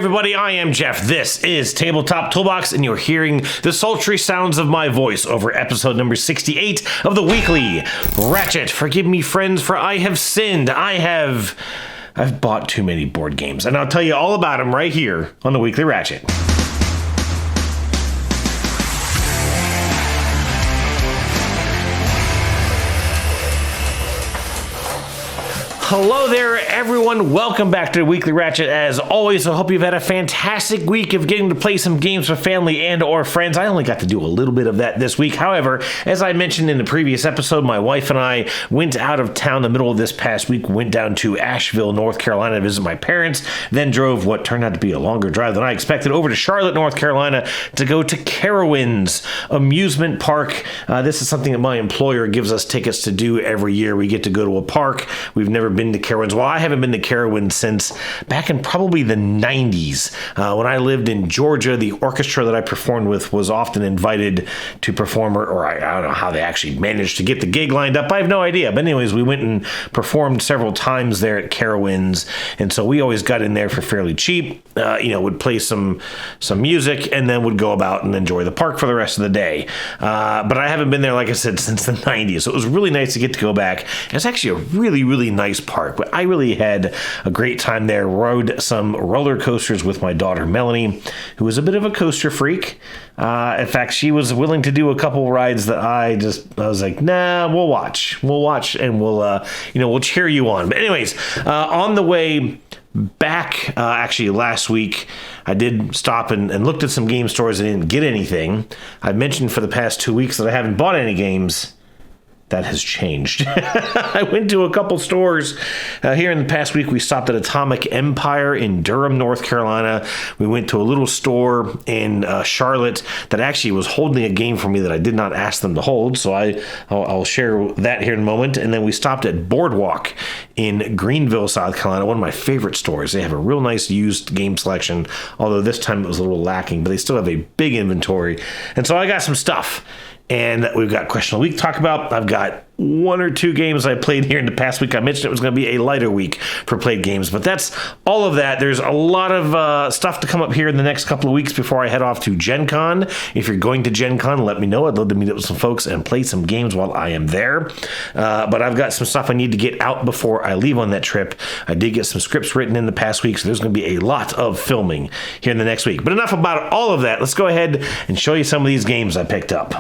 everybody, I am Jeff. This is Tabletop Toolbox, and you're hearing the sultry sounds of my voice over episode number 68 of the weekly Ratchet. Forgive me, friends, for I have sinned. I've bought too many board games, and I'll tell you all about them right here on the weekly Ratchet. Hello there, everyone. Welcome back to the Weekly Ratchet. As always, I hope you've had a fantastic week of getting to play some games with family and or friends. I only got to do a little bit of that this week. However, as I mentioned in the previous episode, my wife and I went out of town the middle of this past week, went down to Asheville, North Carolina to visit my parents, then drove what turned out to be a longer drive than I expected over to Charlotte, North Carolina to go to Carowinds Amusement Park. This is something that my employer gives us tickets to do every year. We get to go to a park. We've never been to Carowinds. Well, I haven't been to Carowinds since back in probably the 90s. When I lived in Georgia, the orchestra that I performed with was often invited to perform, or I don't know how they actually managed to get the gig lined up. I have no idea. But anyways, we went and performed several times there at Carowinds, and so we always got in there for fairly cheap. Would play some music and then would go about and enjoy the park for the rest of the day. But I haven't been there, like I said, since the 90s. So it was really nice to get to go back. It's actually a really, really nice park, but I really had a great time there. Rode some roller coasters with my daughter Melanie, who was a bit of a coaster freak. In fact, she was willing to do a couple rides that I was like, nah, we'll watch, and we'll cheer you on. But anyways, on the way back, actually last week, I did stop and looked at some game stores and didn't get anything. I mentioned for the past 2 weeks that I haven't bought any games. That has changed. I went to a couple stores here in the past week. We stopped at Atomic Empire in Durham, North Carolina. We went to a little store in Charlotte that actually was holding a game for me that I did not ask them to hold. So I'll share that here in a moment. And then we stopped at Boardwalk in Greenville, South Carolina, one of my favorite stores. They have a real nice used game selection, although this time it was a little lacking, but they still have a big inventory. And so I got some stuff. And we've got Question of the Week to talk about. I've got one or two games I played here in the past week. I mentioned it was going to be a lighter week for played games, but that's all of that. There's a lot of stuff to come up here in the next couple of weeks before I head off to Gen Con. If you're going to Gen Con, let me know. I'd love to meet up with some folks and play some games while I am there. But I've got some stuff I need to get out before I leave on that trip. I did get some scripts written in the past week, so there's going to be a lot of filming here in the next week. But enough about all of that. Let's go ahead and show you some of these games I picked up.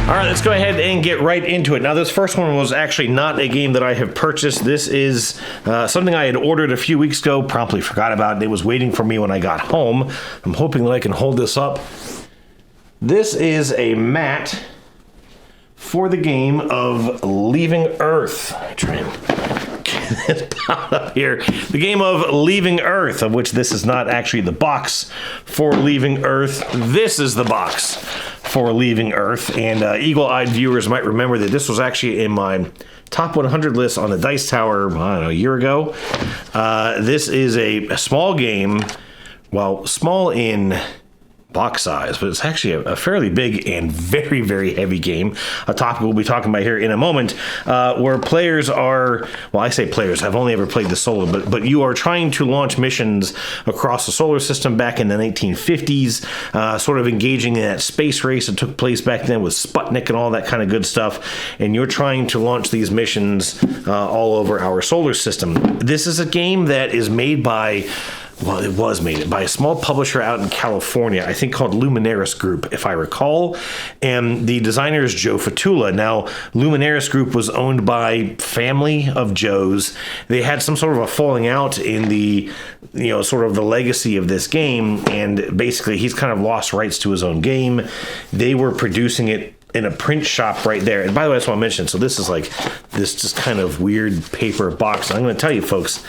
All right, let's go ahead and get right into it. Now, this first one was actually not a game that I have purchased. This is something I had ordered a few weeks ago, promptly forgot about it. It was waiting for me when I got home. I'm hoping that I can hold this up. This is a mat for the game of Leaving Earth. I try and get this popped up here. The game of Leaving Earth, of which this is not actually the box for Leaving Earth. This is the box for Leaving Earth, and eagle-eyed viewers might remember that this was actually in my top 100 list on the Dice Tower, I don't know, a year ago. This is a small game, well, small in box size, but it's actually a fairly big and very, very heavy game. A topic we'll be talking about here in a moment, where players are, well, I say players, I've only ever played the solo, but you are trying to launch missions across the solar system back in the 1950s, sort of engaging in that space race that took place back then with Sputnik and all that kind of good stuff, and you're trying to launch these missions all over our solar system. This is a game that is made by, well, it was made by a small publisher out in California, I think called Luminaris Group, if I recall. And the designer is Joe Fatula. Now, Luminaris Group was owned by family of Joe's. They had some sort of a falling out in the, sort of the legacy of this game. And basically, he's kind of lost rights to his own game. They were producing it in a print shop right there. And by the way, that's what I mentioned. So this is like this just kind of weird paper box. I'm going to tell you, folks,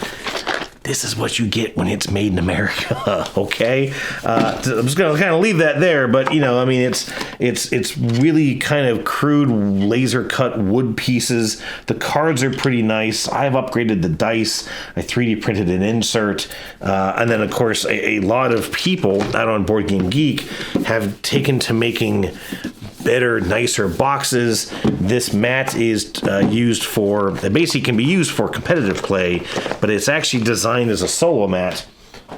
this is what you get when it's made in America, okay? I'm just going to kind of leave that there, but, it's really kind of crude laser-cut wood pieces. The cards are pretty nice. I've upgraded the dice. I 3D printed an insert. And then, of course, a lot of people out on Board Game Geek have taken to making better, nicer boxes. This mat is it basically can be used for competitive play, but it's actually designed as a solo mat.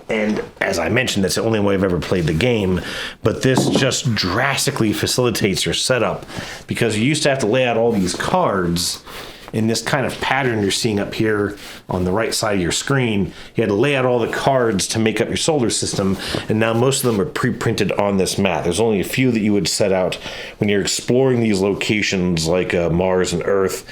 And as I mentioned, that's the only way I've ever played the game, but this just drastically facilitates your setup, because you used to have to lay out all these cards in this kind of pattern you're seeing up here on the right side of your screen. You had to lay out all the cards to make up your solar system, and now most of them are pre-printed on this mat. There's only a few that you would set out when you're exploring these locations like Mars and Earth.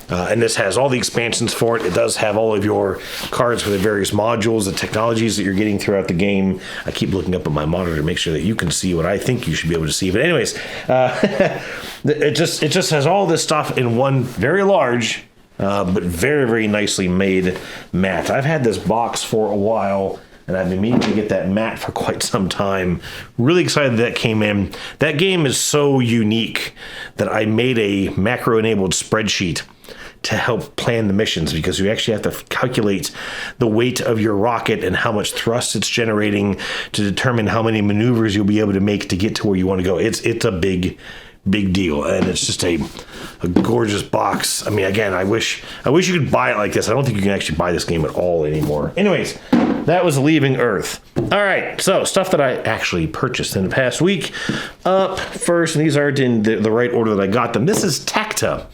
And this has all the expansions for it. It does have all of your cards for the various modules, the technologies that you're getting throughout the game. I keep looking up at my monitor to make sure that you can see what I think you should be able to see. But anyways, it just has all this stuff in one very large, but very, very nicely made mat. I've had this box for a while, and I've been meaning to get that mat for quite some time. Really excited that came in. That game is so unique that I made a macro-enabled spreadsheet to help plan the missions, because you actually have to calculate the weight of your rocket and how much thrust it's generating to determine how many maneuvers you'll be able to make to get to where you want to go. It's a big deal, and it's just a gorgeous box. I mean, again, I wish you could buy it like this. I don't think you can actually buy this game at all anymore. Anyways, that was Leaving Earth. All right, so stuff that I actually purchased in the past week. Up first, and these aren't in the right order that I got them. This is Tacta.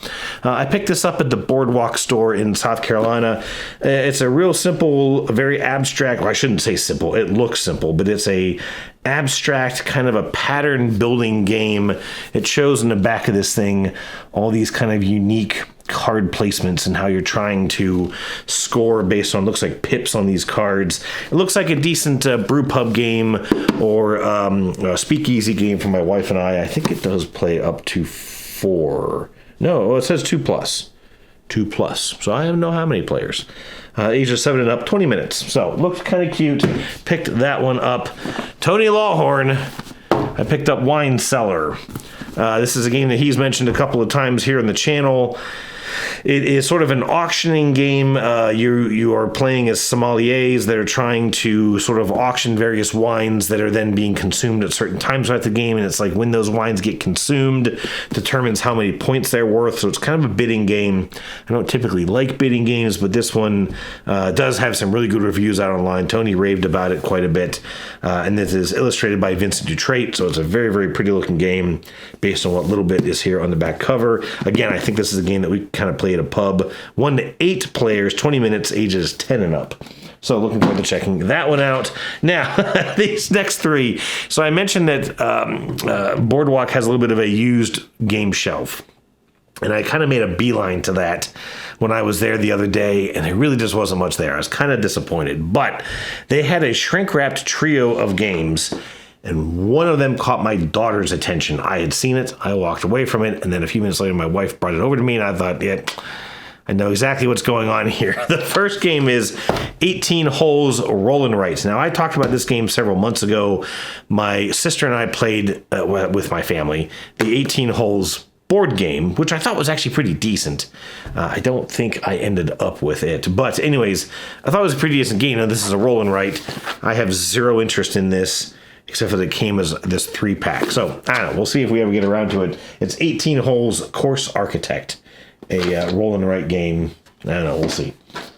I picked this up at the Boardwalk store in South Carolina. It's a real simple, very abstract, well, I shouldn't say simple, it looks simple, but it's a abstract kind of a pattern building game. It shows in the back of this thing all these kind of unique card placements and how you're trying to score based on, looks like pips on these cards. It looks like a decent brew pub game or a speakeasy game for my wife and I. I think it does play up to 4. No, it says 2+. 2+. So I don't know how many players. Ages 7 and up, 20 minutes. So it looks kind of cute. Picked that one up. Tony Lawhorn, I picked up Wine Cellar. This is a game that he's mentioned a couple of times here on the channel. It is sort of an auctioning game. You are playing as sommeliers that are trying to sort of auction various wines that are then being consumed at certain times throughout the game, and it's like when those wines get consumed determines how many points they're worth, so it's kind of a bidding game. I don't typically like bidding games, but this one does have some really good reviews out online. Tony raved about it quite a bit, and this is illustrated by Vincent Dutrait, so it's a very, very pretty looking game based on what little bit is here on the back cover. Again, I think this is a game that we kind of play at a pub. 1 to 8 players, 20 minutes, ages 10 and up. So looking forward to checking that one out. Now, these next 3. So I mentioned that Boardwalk has a little bit of a used game shelf. And I kind of made a beeline to that when I was there the other day, and there really just wasn't much there. I was kind of disappointed. But they had a shrink-wrapped trio of games, and one of them caught my daughter's attention. I had seen it, I walked away from it, and then a few minutes later my wife brought it over to me, and I thought, yeah, I know exactly what's going on here. The first game is 18 Holes Roll and Write. Now, I talked about this game several months ago. My sister and I played with my family the 18 Holes board game, which I thought was actually pretty decent. I don't think I ended up with it. But anyways, I thought it was a pretty decent game. Now, this is a roll and write. I have zero interest in this, except for that it came as this 3-pack. So, I don't know. We'll see if we ever get around to it. It's 18 Holes Course Architect, a roll and write game. I don't know. We'll see.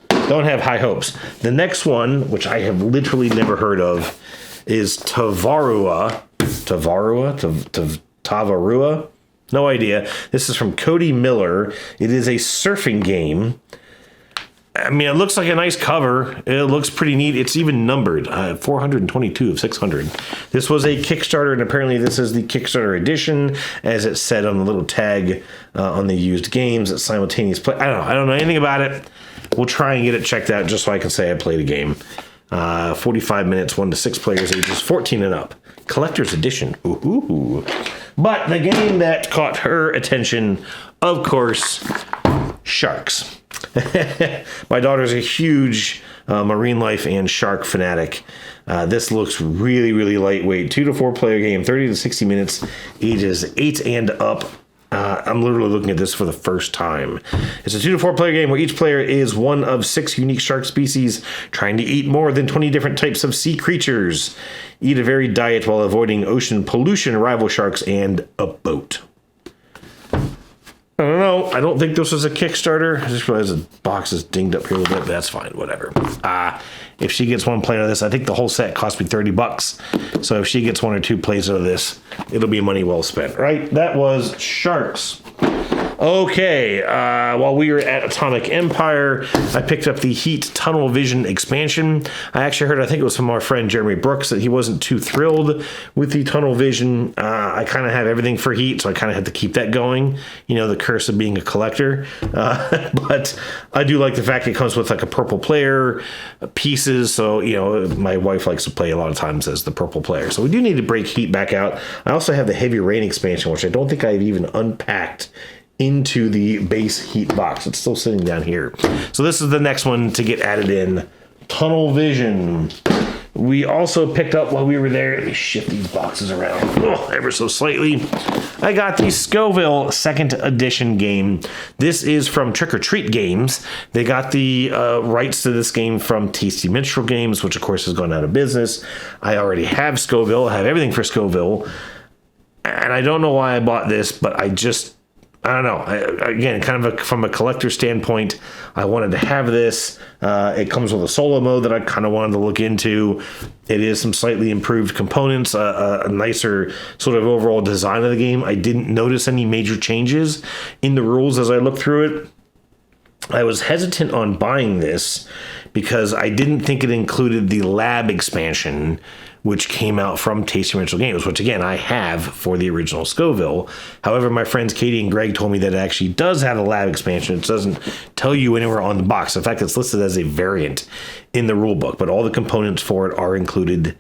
Don't have high hopes. The next one, which I have literally never heard of, is Tavarua. Tavarua? No idea. This is from Cody Miller. It is a surfing game. I mean, it looks like a nice cover. It looks pretty neat. It's even numbered. 422 of 600. This was a Kickstarter, and apparently this is the Kickstarter edition, as it said on the little tag on the used games. It's simultaneous play. I don't know anything about it. We'll try and get it checked out just so I can say I played a game. 45 minutes, 1 to 6 players, ages 14 and up. Collector's edition. Ooh. But the game that caught her attention, of course, sharks. My daughter's a huge marine life and shark fanatic. This looks really, really lightweight. 2 to 4 player game, 30 to 60 minutes, ages 8 and up. I'm literally looking at this for the first time. It's a 2 to 4 player game where each player is one of 6 unique shark species trying to eat more than 20 different types of sea creatures. Eat a varied diet while avoiding ocean pollution, rival sharks, and a boat. I don't know. I don't think this was a Kickstarter. I just realized the box is dinged up here a little bit, but that's fine. Whatever. If she gets one plate of this, I think the whole set cost me $30. So if she gets 1 or 2 plates of this, it'll be money well spent, right? That was Sharks. Okay, while we were at Atomic Empire, I picked up the Heat Tunnel Vision expansion. I actually heard, I think it was from our friend Jeremy Brooks, that he wasn't too thrilled with the Tunnel Vision. I kind of have everything for Heat, so I kind of had to keep that going. You know, the curse of being a collector. But I do like the fact it comes with like a purple player, pieces. So, you know, my wife likes to play a lot of times as the purple player. So we do need to break Heat back out. I also have the Heavy Rain expansion, which I don't think I've even unpacked into the base Heat box. It's still sitting down here. So this is the next one to get added in. Tunnel Vision. We also picked up while we were there, let me shift these boxes around ever so slightly. I got the Scoville 2nd edition game. This is from Trick or Treat Games. They got the rights to this game from Tasty Minstrel Games, which of course has gone out of business. I already have Scoville. I have everything for Scoville. And I don't know why I bought this, but I don't know. Again, kind of from a collector standpoint, I wanted to have this. It comes with a solo mode that I kind of wanted to look into. It is some slightly improved components, a nicer sort of overall design of the game. I didn't notice any major changes in the rules as I looked through it. I was hesitant on buying this because I didn't think it included the lab expansion, which came out from Tasty Minstrel Games, which again, I have for the original Scoville. However, my friends Katie and Greg told me that it actually does have a lab expansion. It doesn't tell you anywhere on the box. In fact, it's listed as a variant in the rulebook, but all the components for it are included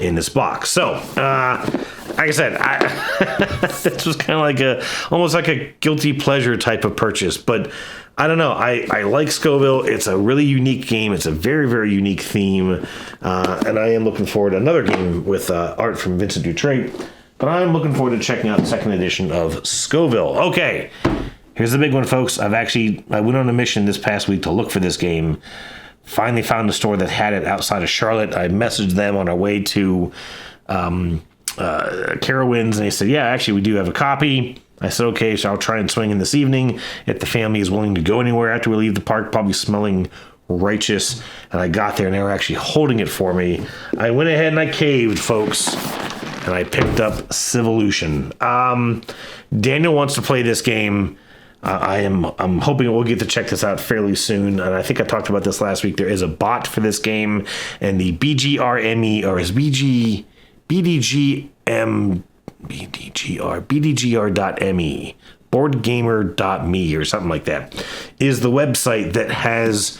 in this box. So, like I said, this was kind of like almost like a guilty pleasure type of purchase, but I don't know. I like Scoville. It's a really unique game. It's a very, very unique theme. And I am looking forward to another game with art from Vincent Dutrait. But I'm looking forward to checking out the 2nd edition of Scoville. Okay, here's the big one, folks. I went on a mission this past week to look for this game. Finally found a store that had it outside of Charlotte. I messaged them on our way to Carowinds, and they said, yeah, actually, we do have a copy. I said, okay, so I'll try and swing in this evening if the family is willing to go anywhere after we leave the park, probably smelling righteous. And I got there and they were actually holding it for me. I went ahead and I caved, folks, and I picked up Civolution. Daniel wants to play this game. I'm hoping we'll get to check this out fairly soon. And I think I talked about this last week. There is a bot for this game, and the BGRME, or is BDGM BDGR.me, boardgamer.me or something like that, is the website that has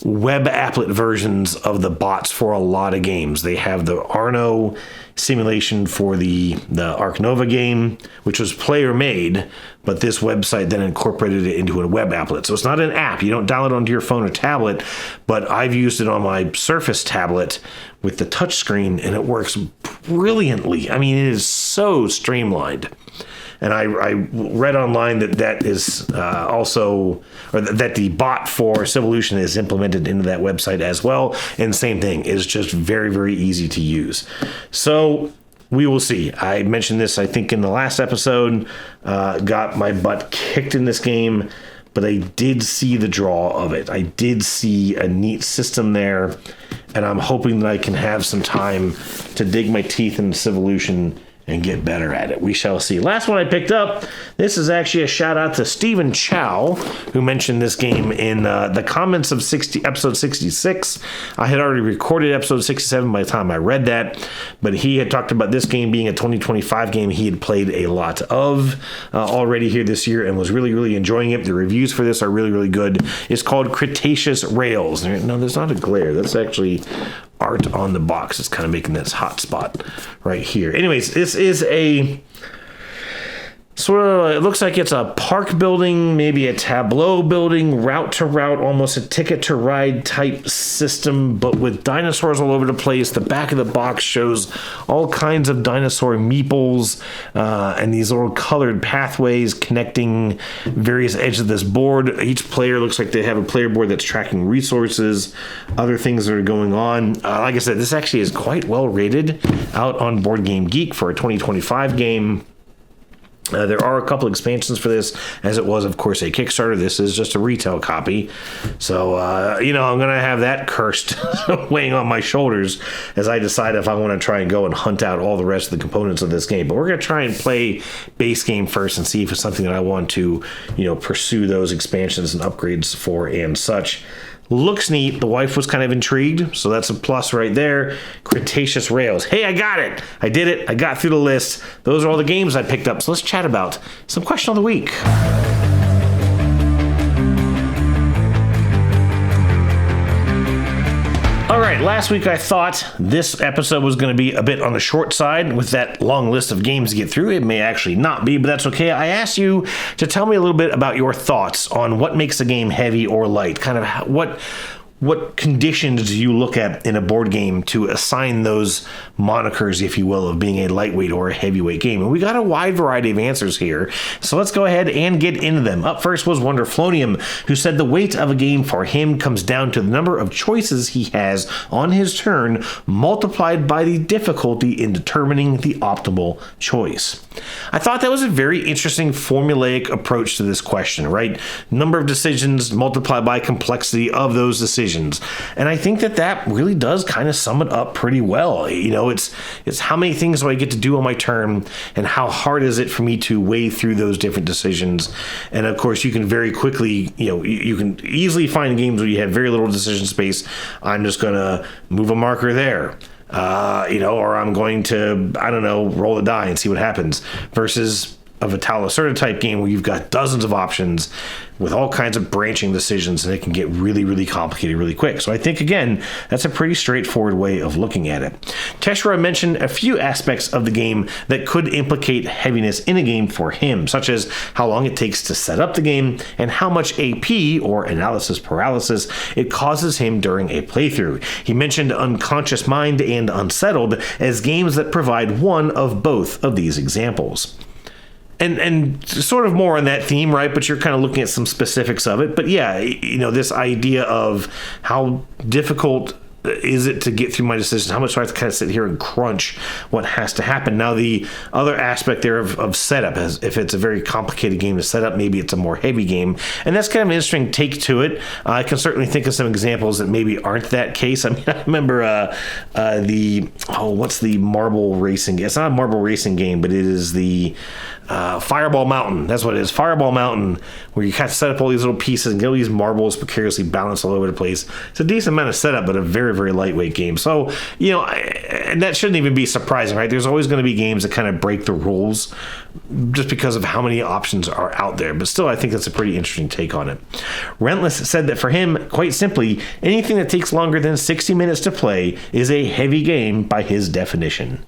web applet versions of the bots for a lot of games. They have the Arno simulation for the Arc Nova game, which was player made, but this website then incorporated it into a web applet. So it's not an app. You don't download it onto your phone or tablet, but I've used it on my Surface tablet with the touch screen, and it works brilliantly. I mean, it is so streamlined. And I read online that is also, or that the bot for Civolution is implemented into that website as well. And same thing, is just very, very easy to use. So we will see. I mentioned this, I think, in the last episode. Got my butt kicked in this game, but I did see the draw of it. I did see a neat system there, and I'm hoping that I can have some time to dig my teeth into Civolution and get better at it. We shall see. Last one I picked up, this is actually a shout out to Stephen Chow, who mentioned this game in the comments of episode 66. I had already recorded episode 67 by the time I read that, but he had talked about this game being a 2025 game he had played a lot of already here this year and was really, really enjoying it. The reviews for this are really, really good. It's called Cretaceous Rails. No, there's not a glare. That's actually art on the box. It's kind of making this hot spot right here. Anyways, this is a Sort of, it looks like it's a park building, maybe a tableau building, route to route, almost a ticket to ride type system, but with dinosaurs all over the place. The back of the box shows all kinds of dinosaur meeples and these little colored pathways connecting various edges of this board. Each player looks like they have a player board that's tracking resources, other things that are going on. Like I said, this actually is quite well rated out on Board Game Geek for a 2025 game. There are a couple expansions for this, as it was, of course, a Kickstarter. This is just a retail copy. So, I'm going to have that cursed weighing on my shoulders as I decide if I want to try and go and hunt out all the rest of the components of this game. But we're going to try and play base game first and see if it's something that I want to, pursue those expansions and upgrades for and such. Looks neat. The wife was kind of intrigued, so that's a plus right there. Cretaceous Rails. Hey, I got it. I did it. I got through the list. Those are all the games I picked up. So let's chat about some question of the week. All right, last week I thought this episode was going to be a bit on the short side with that long list of games to get through. It may actually not be, but that's okay. I asked you to tell me a little bit about your thoughts on what makes a game heavy or light, kind of what conditions do you look at in a board game to assign those monikers, if you will, of being a lightweight or a heavyweight game? And we got a wide variety of answers here, so let's go ahead and get into them. Up first was Wonderflonium, who said the weight of a game for him comes down to the number of choices he has on his turn multiplied by the difficulty in determining the optimal choice. I thought that was a very interesting formulaic approach to this question, right? Number of decisions multiplied by complexity of those decisions. And I think that really does kind of sum it up pretty well. It's how many things do I get to do on my turn, and how hard is it for me to weigh through those different decisions. And of course, you can very quickly, you can easily find games where you have very little decision space. I'm just going to move a marker there. Or I'm going to, roll a die and see what happens, versus a Vital Lacerda type game where you've got dozens of options with all kinds of branching decisions, and it can get really, really complicated really quick. So I think, again, that's a pretty straightforward way of looking at it. Teshra mentioned a few aspects of the game that could implicate heaviness in a game for him, such as how long it takes to set up the game and how much AP, or analysis paralysis, it causes him during a playthrough. He mentioned Unconscious Mind and Unsettled as games that provide one of both of these examples. And sort of more on that theme, right? But you're kind of looking at some specifics of it. But yeah, this idea of how difficult is it to get through my decisions? How much do I have to kind of sit here and crunch what has to happen? Now, the other aspect there of setup is if it's a very complicated game to set up, maybe it's a more heavy game. And that's kind of an interesting take to it. I can certainly think of some examples that maybe aren't that case. I mean, I remember what's the marble racing game? It's not a marble racing game, but it is the Fireball Mountain. That's what it is. Fireball Mountain, where you kind of set up all these little pieces and get all these marbles precariously balanced all over the place. It's a decent amount of setup, but a very, very lightweight game. So, and that shouldn't even be surprising, right? There's always going to be games that kind of break the rules just because of how many options are out there. But still, I think that's a pretty interesting take on it. Rentless said that for him, quite simply, anything that takes longer than 60 minutes to play is a heavy game by his definition.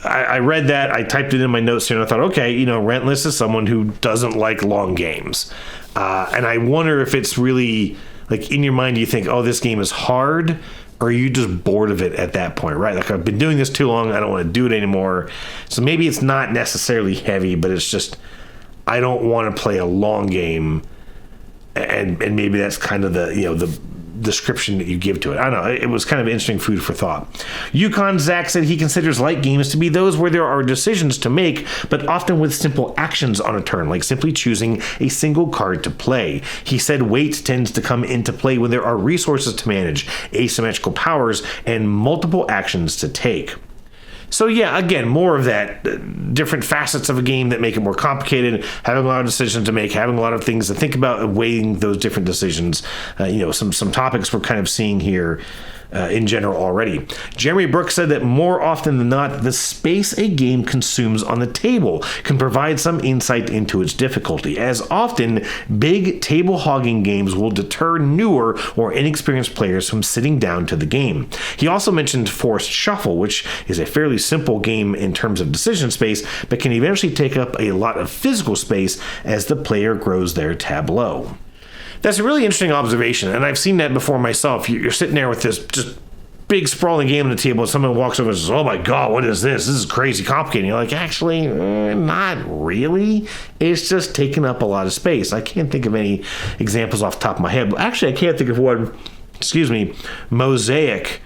I read that, I typed it in my notes here, and I thought, okay, Rentless is someone who doesn't like long games. And I wonder if it's really, like, in your mind, do you think, oh, this game is hard? Or are you just bored of it at that point, right? Like, I've been doing this too long, I don't want to do it anymore. So maybe it's not necessarily heavy, but it's just, I don't want to play a long game. And maybe that's kind of the description that you give to it. I don't know. It was kind of interesting food for thought. Yukon Zach said he considers light games to be those where there are decisions to make, but often with simple actions on a turn, like simply choosing a single card to play. He said weight tends to come into play when there are resources to manage, asymmetrical powers, and multiple actions to take. So yeah, again, more of that, different facets of a game that make it more complicated, having a lot of decisions to make, having a lot of things to think about, and weighing those different decisions. Some topics we're kind of seeing here. in general already. Jeremy Brooks said that more often than not, the space a game consumes on the table can provide some insight into its difficulty, as often big table hogging games will deter newer or inexperienced players from sitting down to the game. He also mentioned Forced Shuffle, which is a fairly simple game in terms of decision space, but can eventually take up a lot of physical space as the player grows their tableau. That's a really interesting observation, and I've seen that before myself. You're sitting there with this just big sprawling game on the table, and someone walks over and says, "Oh my God, what is this? This is crazy complicated." And you're like, actually, not really. It's just taking up a lot of space. I can't think of any examples off the top of my head. But actually, I can't think of one. Mosaic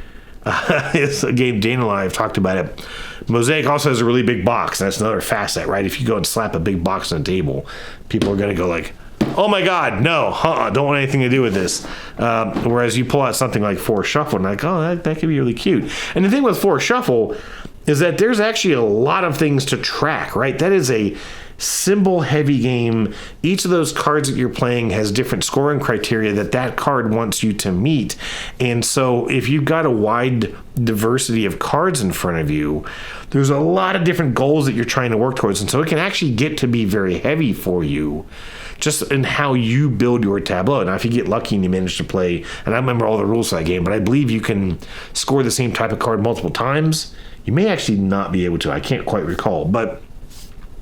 is a game Dana and I have talked about it. Mosaic also has a really big box. That's another facet, right? If you go and slap a big box on the table, people are going to go like, "Oh my God, no, don't want anything to do with this." Whereas you pull out something like Forced Shuffle and like, oh, that could be really cute. And the thing with Forced Shuffle is that there's actually a lot of things to track, right? That is a symbol-heavy game. Each of those cards that you're playing has different scoring criteria that card wants you to meet. And so if you've got a wide diversity of cards in front of you, there's a lot of different goals that you're trying to work towards. And so it can actually get to be very heavy for you, just in how you build your tableau. Now, if you get lucky and you manage to play, and I remember all the rules of that game, but I believe you can score the same type of card multiple times. You may actually not be able to. I can't quite recall. But,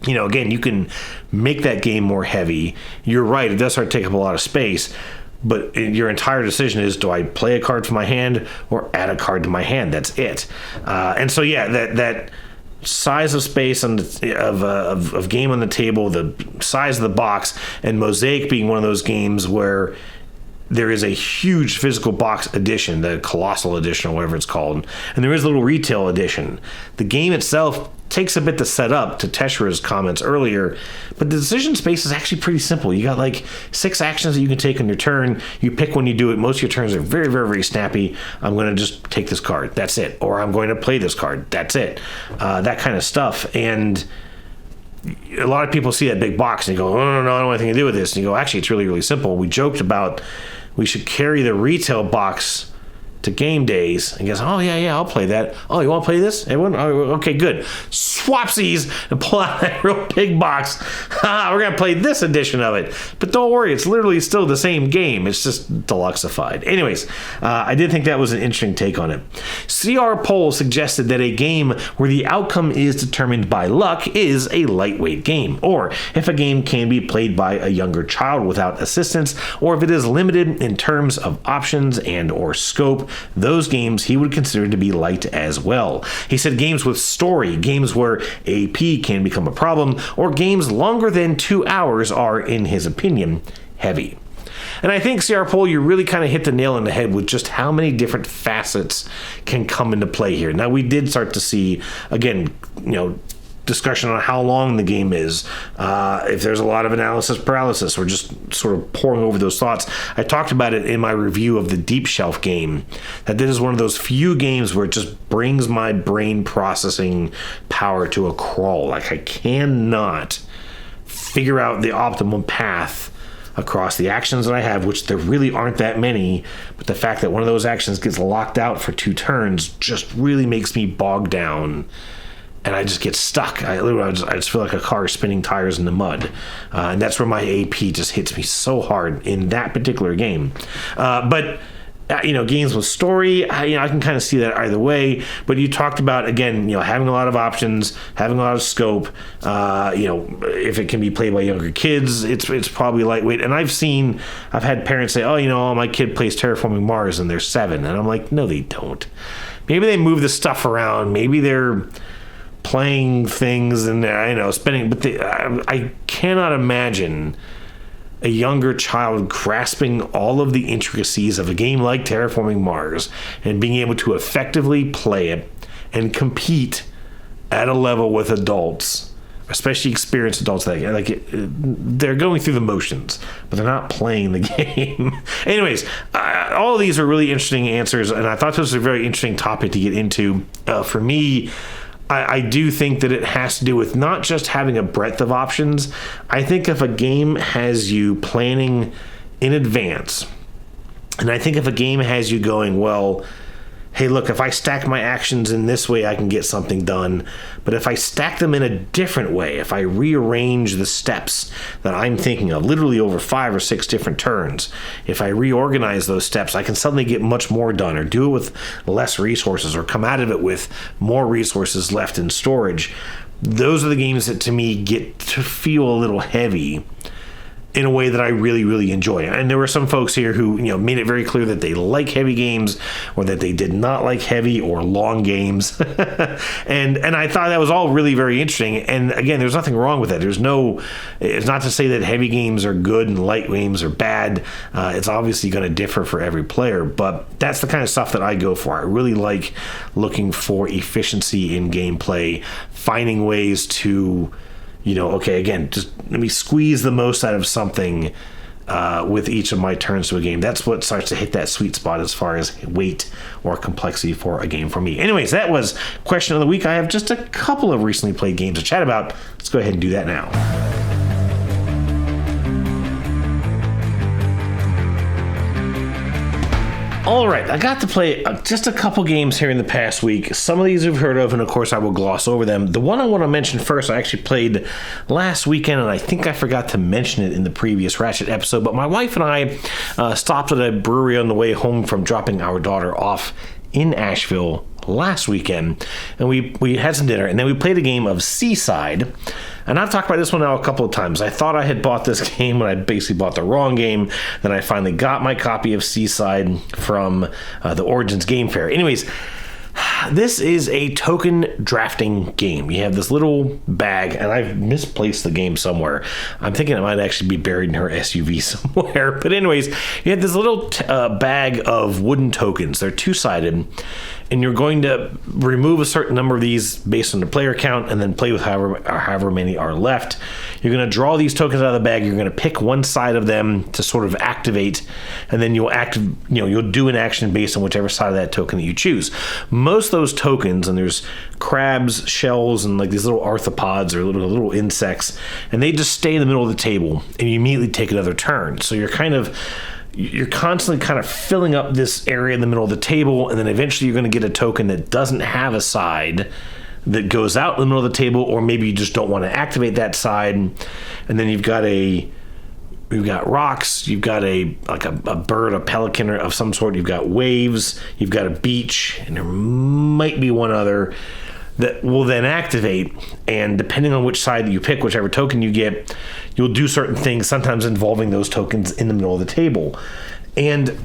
again, you can make that game more heavy. You're right, it does start to take up a lot of space. But your entire decision is, do I play a card from my hand or add a card to my hand? That's it. And so, yeah, that size of space of game on the table, the size of the box, and Mosaic being one of those games where there is a huge physical box edition, the Colossal Edition or whatever it's called, and there is a little retail edition. The game itself takes a bit to set up, to Teshra's comments earlier, but the decision space is actually pretty simple. You got like 6 actions that you can take on your turn. You pick when you do it. Most of your turns are very, very, very snappy. I'm going to just take this card. That's it. Or I'm going to play this card. That's it. That kind of stuff. And a lot of people see that big box and they go, "Oh, no, I don't want anything to do with this." And you go, actually, it's really, really simple. We joked about we should carry the retail box to game days, and goes, "Oh yeah, I'll play that. Oh, you want to play this? Everyone? Oh, okay, good." Swapsies and pull out that real big box. We're gonna play this edition of it, but don't worry, it's literally still the same game. It's just deluxified. Anyways, I did think that was an interesting take on it. CR Poll suggested that a game where the outcome is determined by luck is a lightweight game, or if a game can be played by a younger child without assistance, or if it is limited in terms of options and or scope, those games he would consider to be light as well. He said games with story, games where AP can become a problem, or games longer than 2 hours are, in his opinion, heavy. And I think, CR Poll, you really kind of hit the nail on the head with just how many different facets can come into play here. Now, we did start to see, again, discussion on how long the game is. If there's a lot of analysis paralysis, we're just sort of pouring over those thoughts. I talked about it in my review of the Deep Shelf game, that this is one of those few games where it just brings my brain processing power to a crawl. Like, I cannot figure out the optimal path across the actions that I have, which there really aren't that many, but the fact that one of those actions gets locked out for 2 turns just really makes me bog down. And I just get stuck. I just feel like a car spinning tires in the mud. And that's where my AP just hits me so hard in that particular game. But games with story, I can kind of see that either way. But you talked about, again, having a lot of options, having a lot of scope. If it can be played by younger kids, it's probably lightweight. And I've had parents say, "Oh, my kid plays Terraforming Mars and they're 7." And I'm like, no, they don't. Maybe they move the stuff around. Maybe they're playing things and spending, but I cannot imagine a younger child grasping all of the intricacies of a game like Terraforming Mars and being able to effectively play it and compete at a level with adults, especially experienced adults. They're going through the motions, but they're not playing the game. Anyways, all of these are really interesting answers, and I thought this was a very interesting topic to get into. For me, I do think that it has to do with not just having a breadth of options. I think if a game has you planning in advance, and I think if a game has you going, well, hey, look, if I stack my actions in this way, I can get something done. But if I stack them in a different way, if I rearrange the steps that I'm thinking of, literally over 5 or 6 different turns, if I reorganize those steps, I can suddenly get much more done, or do it with less resources, or come out of it with more resources left in storage. Those are the games that, to me, get to feel a little heavy in a way that I really, really enjoy. And there were some folks here who, made it very clear that they like heavy games, or that they did not like heavy or long games. and I thought that was all really very interesting. And again, there's nothing wrong with that. It's not to say that heavy games are good and light games are bad. It's obviously going to differ for every player, but that's the kind of stuff that I go for. I really like looking for efficiency in gameplay, finding ways to, again, just let me squeeze the most out of something with each of my turns to a game. That's what starts to hit that sweet spot as far as weight or complexity for a game for me. Anyways, that was question of the week. I have just a couple of recently played games to chat about. Let's go ahead and do that now. All right, I got to play just a couple games here in the past week. Some of these you've heard of, and of course I will gloss over them. The one I want to mention first, I actually played last weekend, and I think I forgot to mention it in the previous Ratchet episode, but my wife and I stopped at a brewery on the way home from dropping our daughter off in Asheville last weekend, and we had some dinner, and then we played a game of Seaside. And I've talked about this one now a couple of times. I thought I had bought this game when I basically bought the wrong game. Then I finally got my copy of Seaside from the Origins Game Fair. Anyways, this is a token drafting game. You have this little bag, and I've misplaced the game somewhere. I'm thinking it might actually be buried in her SUV somewhere. But anyways, you have this little bag of wooden tokens. They're two-sided, and you're going to remove a certain number of these based on the player count, and then play with however many are left. You're going to draw these tokens out of the bag. You're going to pick one side of them to sort of activate, and then you'll do an action based on whichever side of that token that you choose. Most of those tokens, and there's crabs, shells, and like these little arthropods or little insects, and they just stay in the middle of the table, and you immediately take another turn. So you're constantly kind of filling up this area in the middle of the table, and then eventually you're going to get a token that doesn't have a side that goes out in the middle of the table, or maybe you just don't want to activate that side. And then you've got rocks, you've got a bird, a pelican of some sort, you've got waves, you've got a beach, and there might be one other that will then activate. And depending on which side that you pick, whichever token you get, you'll do certain things, sometimes involving those tokens in the middle of the table. And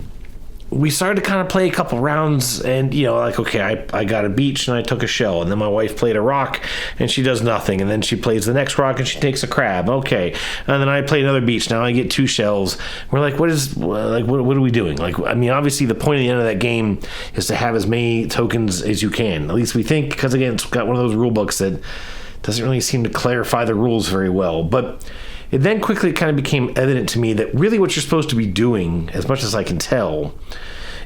we started to kind of play a couple rounds, and okay, I got a beach and I took a shell, and then my wife played a rock and she does nothing, and then she plays the next rock and she takes a crab. Okay, and then I play another beach. Now I get 2 shells. We're like, what are we doing? Obviously the point at the end of that game is to have as many tokens as you can. At least we think, because again, it's got one of those rule books that doesn't really seem to clarify the rules very well. But it then quickly kind of became evident to me that really what you're supposed to be doing, as much as I can tell,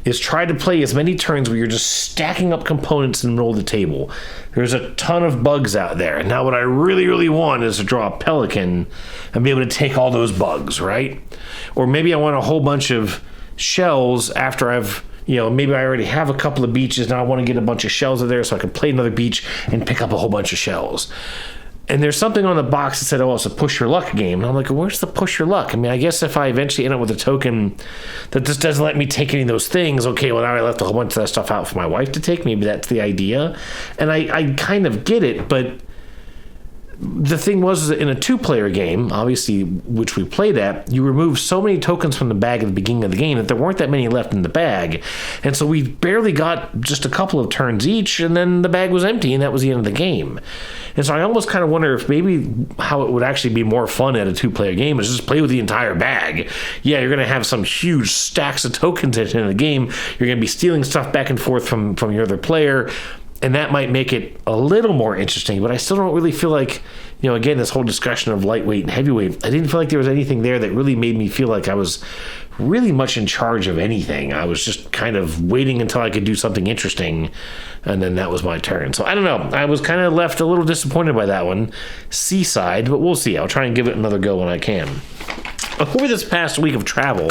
is try to play as many turns where you're just stacking up components in the middle of the table. There's a ton of bugs out there. Now what I really, really want is to draw a pelican and be able to take all those bugs, right? Or maybe I want a whole bunch of shells after I've maybe I already have a couple of beaches. Now I want to get a bunch of shells in there so I can play another beach and pick up a whole bunch of shells. And there's something on the box that said, it's a push your luck game. And I'm like, where's the push your luck? I guess if I eventually end up with a token that just doesn't let me take any of those things, okay, well, now I left a whole bunch of that stuff out for my wife to take. Maybe that's the idea. And I kind of get it, but the thing was, in a 2-player game, obviously, which we played at, you remove so many tokens from the bag at the beginning of the game that there weren't that many left in the bag. And so we barely got just a couple of turns each, and then the bag was empty, and that was the end of the game. And so I almost kind of wonder if maybe how it would actually be more fun at a 2-player game is just play with the entire bag. Yeah, you're going to have some huge stacks of tokens at the end of the game. You're going to be stealing stuff back and forth from your other player, and that might make it a little more interesting, but I still don't really feel like, again, this whole discussion of lightweight and heavyweight, I didn't feel like there was anything there that really made me feel like I was really much in charge of anything. I was just kind of waiting until I could do something interesting, and then that was my turn. So I don't know. I was kind of left a little disappointed by that one. Seaside, but we'll see. I'll try and give it another go when I can. Over this past week of travel,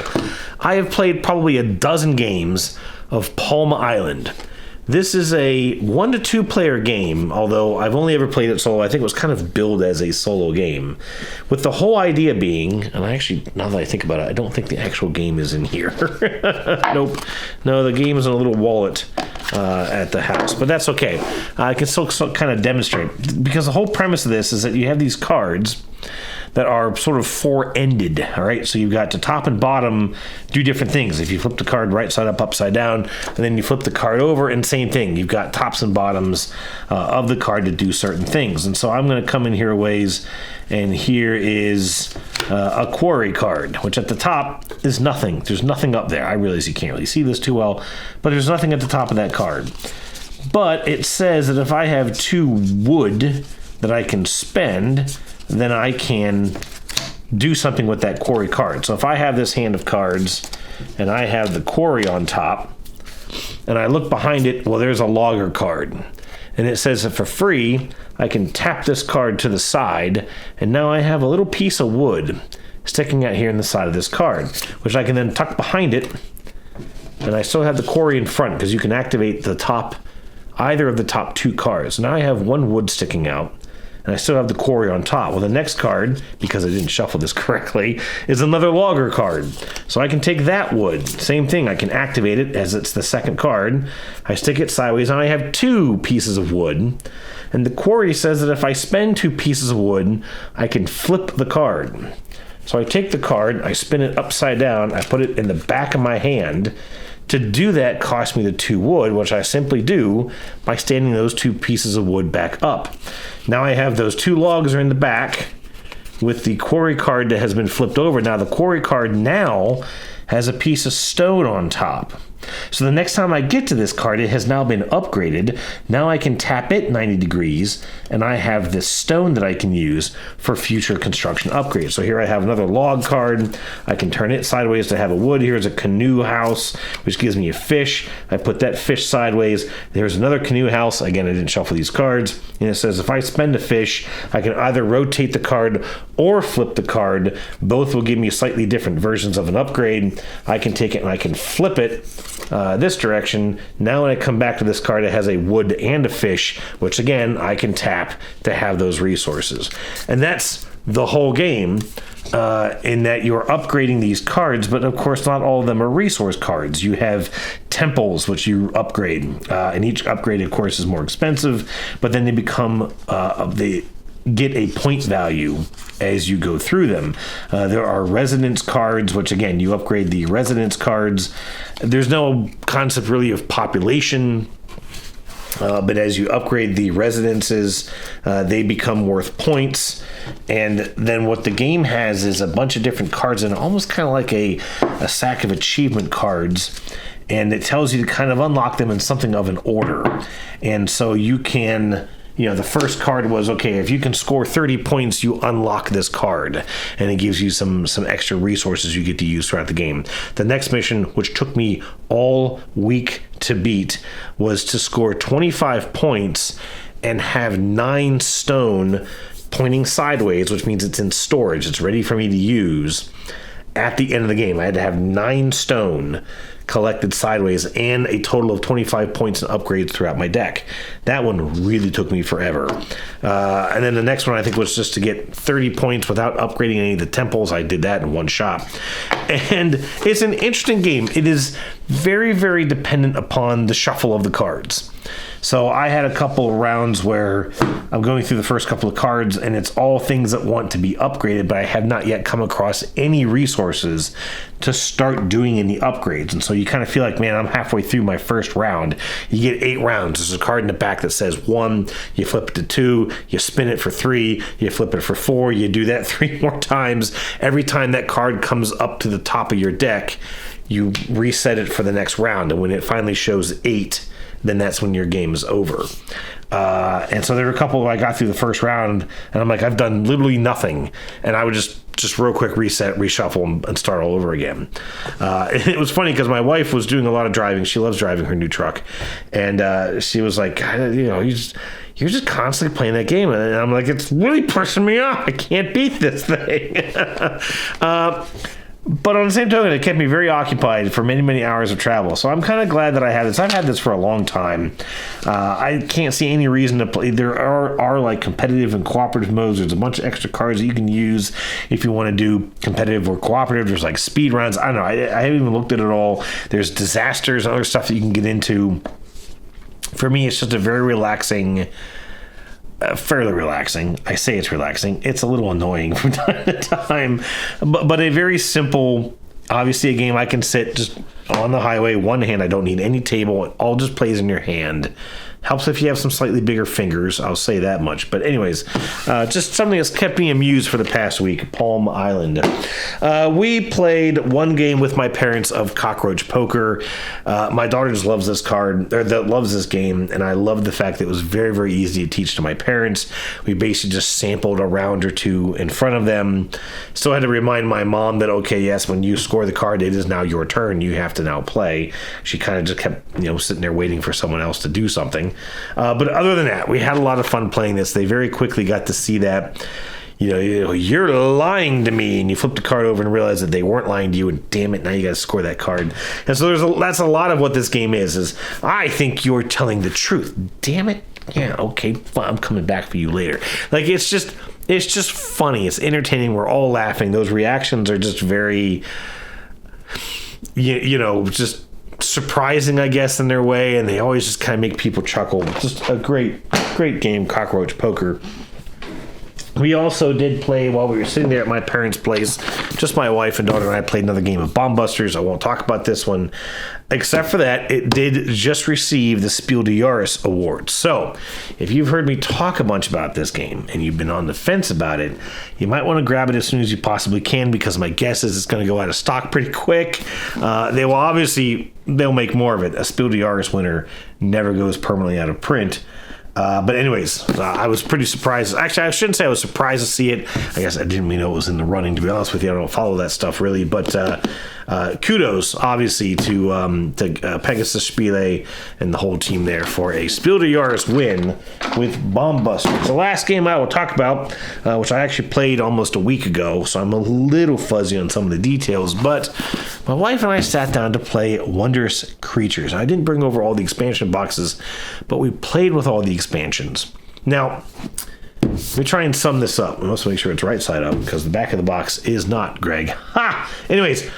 I have played probably a dozen games of Palm Island. This is a 1 to 2 player game, although I've only ever played it solo. I think it was kind of billed as a solo game, with the whole idea being, and I actually, now that I think about it, I don't think the actual game is in here. Nope. No, the game is in a little wallet at the house, but that's okay. I can still kind of demonstrate, because the whole premise of this is that you have these cards that are sort of four-ended, all right? So you've got the top and bottom do different things. If you flip the card right side up, upside down, and then you flip the card over, and same thing. You've got tops and bottoms of the card to do certain things. And so I'm going to come in here a ways, and here is a quarry card, which at the top is nothing. There's nothing up there. I realize you can't really see this too well, but there's nothing at the top of that card. But it says that if I have 2 wood that I can spend, then I can do something with that quarry card. So if I have this hand of cards and I have the quarry on top and I look behind it, well, there's a logger card. And it says that for free, I can tap this card to the side, and now I have a little piece of wood sticking out here in the side of this card, which I can then tuck behind it, and I still have the quarry in front because you can activate the top, either of the top 2 cards. Now I have 1 wood sticking out, and I still have the quarry on top. Well, the next card, because I didn't shuffle this correctly, is another logger card. So I can take that wood. Same thing, I can activate it as it's the second card. I stick it sideways, and I have 2 pieces of wood. And the quarry says that if I spend 2 pieces of wood, I can flip the card. So I take the card, I spin it upside down, I put it in the back of my hand. To do that cost me the 2 wood, which I simply do by standing those 2 pieces of wood back up. Now I have those 2 logs are in the back with the quarry card that has been flipped over. Now the quarry card now has a piece of stone on top. So the next time I get to this card, it has now been upgraded. Now I can tap it 90 degrees, and I have this stone that I can use for future construction upgrades. So here I have another log card. I can turn it sideways to have a wood. Here's a canoe house, which gives me a fish. I put that fish sideways. There's another canoe house. Again, I didn't shuffle these cards. And it says if I spend a fish, I can either rotate the card or flip the card. Both will give me slightly different versions of an upgrade. I can take it and I can flip it this direction. Now when I come back to this card, it has a wood and a fish, which again, I can tap to have those resources. And that's the whole game, in that you're upgrading these cards, but of course not all of them are resource cards. You have temples, which you upgrade, and each upgrade, of course, is more expensive, but then they become, they get a point value as you go through them. There are residence cards, which again, you upgrade the residence cards. There's no concept really of population, but as you upgrade the residences, they become worth points. And then what the game has is a bunch of different cards, and almost kind of like a stack of achievement cards. And it tells you to kind of unlock them in something of an order. And so you can, the first card was, okay, if you can score 30 points, you unlock this card. And it gives you some extra resources you get to use throughout the game. The next mission, which took me all week to beat, was to score 25 points and have 9 stone pointing sideways, which means it's in storage. It's ready for me to use at the end of the game. I had to have 9 stone collected sideways and a total of 25 points and upgrades throughout my deck. That one really took me forever. And then the next one I think was just to get 30 points without upgrading any of the temples. I did that in one shot. And it's an interesting game. It is very, very dependent upon the shuffle of the cards. So I had a couple of rounds where I'm going through the first couple of cards and it's all things that want to be upgraded, but I have not yet come across any resources to start doing any upgrades. And so you kind of feel like, man, I'm halfway through my first round. You get 8 rounds. There's a card in the back that says 1, you flip it to 2, you spin it for 3, you flip it for 4, you do that 3 more times. Every time that card comes up to the top of your deck, you reset it for the next round. And when it finally shows 8, then that's when your game is over. And so there were a couple I got through the first round, and I'm like, I've done literally nothing. And I would just real quick reset, reshuffle, and start all over again. And it was funny because my wife was doing a lot of driving. She loves driving her new truck. And she was like, you're just constantly playing that game. And I'm like, it's really pushing me off. I can't beat this thing. But on the same token, it kept me very occupied for many, many hours of travel. So I'm kind of glad that I had this. I've had this for a long time. I can't see any reason to play. There are like competitive and cooperative modes. There's a bunch of extra cards that you can use if you want to do competitive or cooperative. There's like speed runs. I don't know. I haven't even looked at it all. There's disasters and other stuff that you can get into. For me, it's just a very relaxing... fairly relaxing. I say it's relaxing. It's a little annoying from time to time, but a very simple, obviously a game I can sit just on the highway, one hand. I don't need any table. It all just plays in your hand. Helps if you have some slightly bigger fingers, I'll say that much. But anyways, just something that's kept me amused for the past week, Palm Island. We played one game with my parents of Cockroach Poker. My daughter just loves this card, or loves this game, and I love the fact that it was very, very easy to teach to my parents. We basically just sampled a round or two in front of them. So I had to remind my mom that, okay, yes, when you score the card, it is now your turn. You have to now play. She kind of just kept, sitting there waiting for someone else to do something. But other than that, we had a lot of fun playing this. They very quickly got to see that, you're lying to me, and you flip the card over and realize that they weren't lying to you, and damn it, now you got to score that card. And so that's a lot of what this game is I think you're telling the truth. Damn it. Yeah, okay, fine, I'm coming back for you later. Like, it's just funny. It's entertaining. We're all laughing. Those reactions are just very, just surprising, I guess, in their way, and they always just kind of make people chuckle. Just a great game, Cockroach Poker. We also did play, while we were sitting there at my parents' place, just my wife and daughter and I played another game of Bomb Busters. I won't talk about this one, except for that it did just receive the Spiel des Jahres award. So, if you've heard me talk a bunch about this game and you've been on the fence about it, you might want to grab it as soon as you possibly can, because my guess is it's going to go out of stock pretty quick. They'll make more of it. A Spiel des Jahres winner never goes permanently out of print. But anyways, I was pretty surprised. Actually, I shouldn't say I was surprised to see it. I guess I didn't even know it was in the running, to be honest with you. I don't follow that stuff really. But kudos, obviously, to Pegasus Spiele and the whole team there for a Spiel des Jahres win with Bomb Busters. The last game I will talk about, which I actually played almost a week ago, so I'm a little fuzzy on some of the details, but my wife and I sat down to play Wondrous Creatures. I didn't bring over all the expansion boxes, but we played with all the expansions. Now, let me try and sum this up. I must make sure it's right side up, because the back of the box is not, Greg. Ha! Anyways,